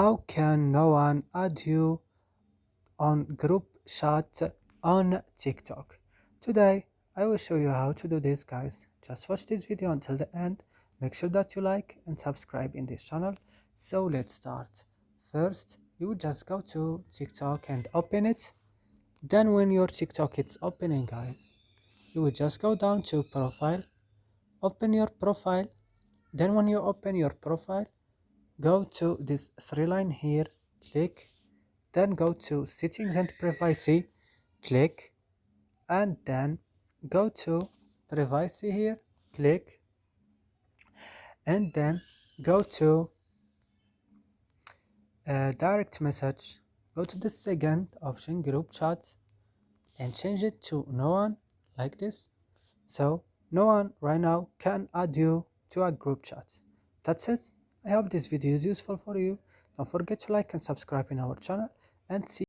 How can no one add you on group chat on TikTok? Today I will show you how to do this, guys. Just watch this video until the end. Make sure that you like and subscribe in this channel. So let's start. First, you just go to TikTok and open it. Then when your TikTok is opening, guys, you will just go down to profile, open your profile. Then when you open your profile, go to this three line here, click, then go to settings and privacy, click, and then go to privacy here, click, and then go to direct message, go to the second option, group chat, and change it to no one, like this. So no one right now can add you to a group chat. That's it. I hope this video is useful for you. Don't forget to like and subscribe in our channel, and see